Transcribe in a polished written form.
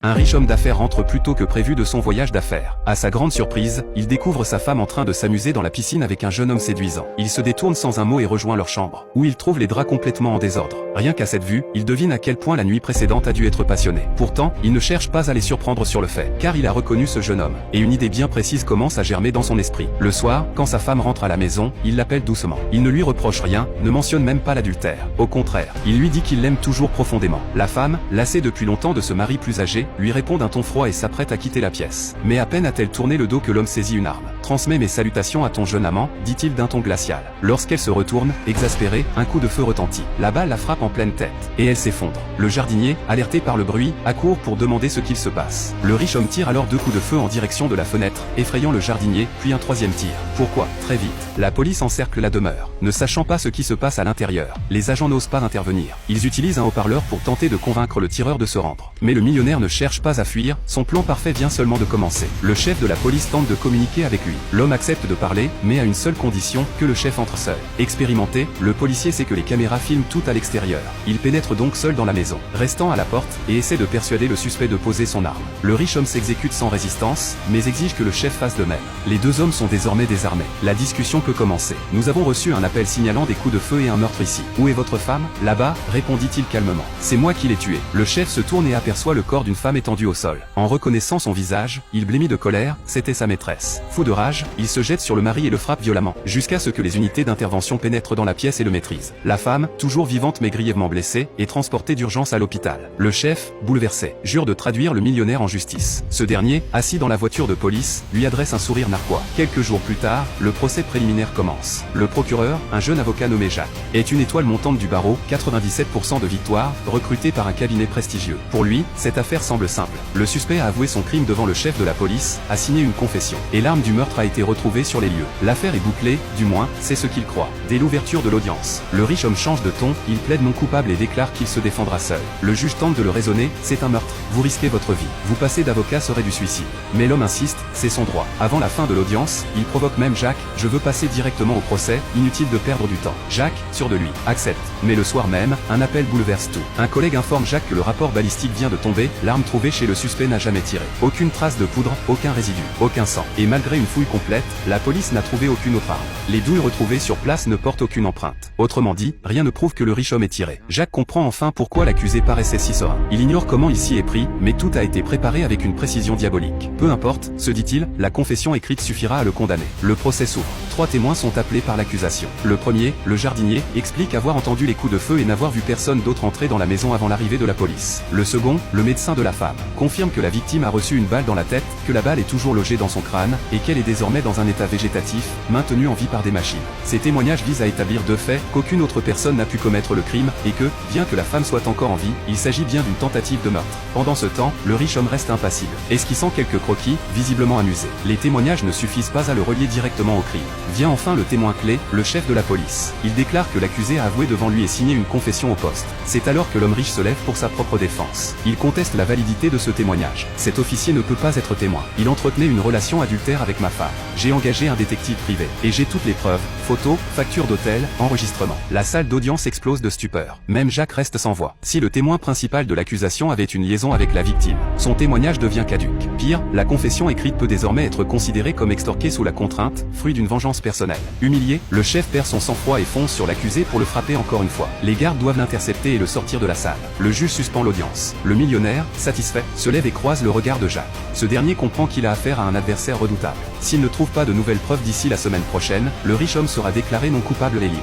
Un riche homme d'affaires rentre plus tôt que prévu de son voyage d'affaires. À sa grande surprise, il découvre sa femme en train de s'amuser dans la piscine avec un jeune homme séduisant. Il se détourne sans un mot et rejoint leur chambre, où il trouve les draps complètement en désordre. Rien qu'à cette vue, il devine à quel point la nuit précédente a dû être passionnée. Pourtant, il ne cherche pas à les surprendre sur le fait, car il a reconnu ce jeune homme. Et une idée bien précise commence à germer dans son esprit. Le soir, quand sa femme rentre à la maison, il l'appelle doucement. Il ne lui reproche rien, ne mentionne même pas l'adultère. Au contraire, il lui dit qu'il l'aime toujours profondément. La femme, lassée depuis longtemps de ce mari plus âgé, lui répond d'un ton froid et s'apprête à quitter la pièce. Mais à peine a-t-elle tourné le dos que l'homme saisit une arme. « Transmets mes salutations à ton jeune amant », dit-il d'un ton glacial. Lorsqu'elle se retourne, exaspérée, un coup de feu retentit. La balle la frappe en pleine tête, et elle s'effondre. Le jardinier, alerté par le bruit, accourt pour demander ce qu'il se passe. Le riche homme tire alors 2 coups de feu en direction de la fenêtre, effrayant le jardinier, puis un 3e tir. Pourquoi? Très vite, la police encercle la demeure. Ne sachant pas ce qui se passe à l'intérieur, les agents n'osent pas intervenir. Ils utilisent un haut-parleur pour tenter de convaincre le tireur de se rendre. Mais le millionnaire ne cherche pas à fuir, son plan parfait vient seulement de commencer. Le chef de la police tente de communiquer avec lui. L'homme accepte de parler, mais à une seule condition, que le chef entre seul. Expérimenté, le policier sait que les caméras filment tout à l'extérieur. Il pénètre donc seul dans la maison, restant à la porte, et essaie de persuader le suspect de poser son arme. Le riche homme s'exécute sans résistance, mais exige que le chef fasse de même. Les deux hommes sont désormais désarmés. La discussion peut commencer. « Nous avons reçu un appel signalant des coups de feu et un meurtre ici. Où est votre femme? » « Là-bas, » répondit-il calmement. « C'est moi qui l'ai tuée. » Le chef se tourne et aperçoit le corps d'une femme étendue au sol. En reconnaissant son visage, il blêmit de colère, c'était sa maîtresse. Fou de rage, il se jette sur le mari et le frappe violemment, jusqu'à ce que les unités d'intervention pénètrent dans la pièce et le maîtrisent. La femme, toujours vivante mais grièvement blessée, est transportée d'urgence à l'hôpital. Le chef, bouleversé, jure de traduire le millionnaire en justice. Ce dernier, assis dans la voiture de police, lui adresse un sourire narquois. Quelques jours plus tard, le procès préliminaire commence. Le procureur, un jeune avocat nommé Jacques, est une étoile montante du barreau, 97% de victoire, recruté par un cabinet prestigieux. Pour lui, cette affaire semble simple. Le suspect a avoué son crime devant le chef de la police, a signé une confession, et l'arme du meurtre a été retrouvée sur les lieux. L'affaire est bouclée, du moins, c'est ce qu'il croit. Dès l'ouverture de l'audience, le riche homme change de ton, il plaide non coupable et déclare qu'il se défendra seul. Le juge tente de le raisonner, c'est un meurtre, vous risquez votre vie. Vous passer d'avocat serait du suicide. Mais l'homme insiste, c'est son droit. Avant la fin de l'audience, il provoque même Jacques, je veux passer directement au procès, inutile de perdre du temps. Jacques, sûr de lui, accepte. Mais le soir même, un appel bouleverse tout. Un collègue informe Jacques que le rapport balistique vient de tomber, l'arme trouvée chez le suspect n'a jamais tiré. Aucune trace de poudre, aucun résidu, aucun sang. Et malgré une fouille complète, la police n'a trouvé aucune autre arme. Les douilles retrouvées sur place ne portent aucune empreinte. Autrement dit, rien ne prouve que le riche homme ait tiré. Jacques comprend enfin pourquoi l'accusé paraissait si serein. Il ignore comment il s'y est pris, mais tout a été préparé avec une précision diabolique. Peu importe, se dit-il, la confession écrite suffira à le condamner. Le procès s'ouvre. 3 témoins sont appelés par l'accusation. Le premier, le jardinier, explique avoir entendu les coups de feu et n'avoir vu personne d'autre entrer dans la maison avant l'arrivée de la police. Le second, le médecin de la femme, confirme que la victime a reçu une balle dans la tête, que la balle est toujours logée dans son crâne, et qu'elle est désormais dans un état végétatif, maintenue en vie par des machines. Ces témoignages visent à établir de fait qu'aucune autre personne n'a pu commettre le crime, et que, bien que la femme soit encore en vie, il s'agit bien d'une tentative de meurtre. Pendant ce temps, le riche homme reste impassible, esquissant quelques croquis, visiblement amusé. Les témoignages ne suffisent pas à le relier directement au crime. Vient enfin le témoin clé, le chef de la police. Il déclare que l'accusé a avoué devant lui et signé une confession au poste. C'est alors que l'homme riche se lève pour sa propre défense. Il conteste la validité de ce témoignage. Cet officier ne peut pas être témoin. Il entretenait une relation adultère avec ma femme. J'ai engagé un détective privé. Et j'ai toutes les preuves, photos, factures d'hôtel, enregistrements. La salle d'audience explose de stupeur. Même Jacques reste sans voix. Si le témoin principal de l'accusation avait une liaison avec la victime, son témoignage devient caduc. Pire, la confession écrite peut désormais être considérée comme extorquée sous la contrainte, fruit d'une vengeance personnelle. Humilié, le chef perd son sang-froid et fonce sur l'accusé pour le frapper encore une fois. Les gardes doivent l'intercepter et le sortir de la salle. Le juge suspend l'audience. Le millionnaire, satisfait, se lève et croise le regard de Jacques. Ce dernier comprend qu'il a affaire à un adversaire redoutable. S'il ne trouve pas de nouvelles preuves d'ici la semaine prochaine, le riche homme sera déclaré non coupable et libre.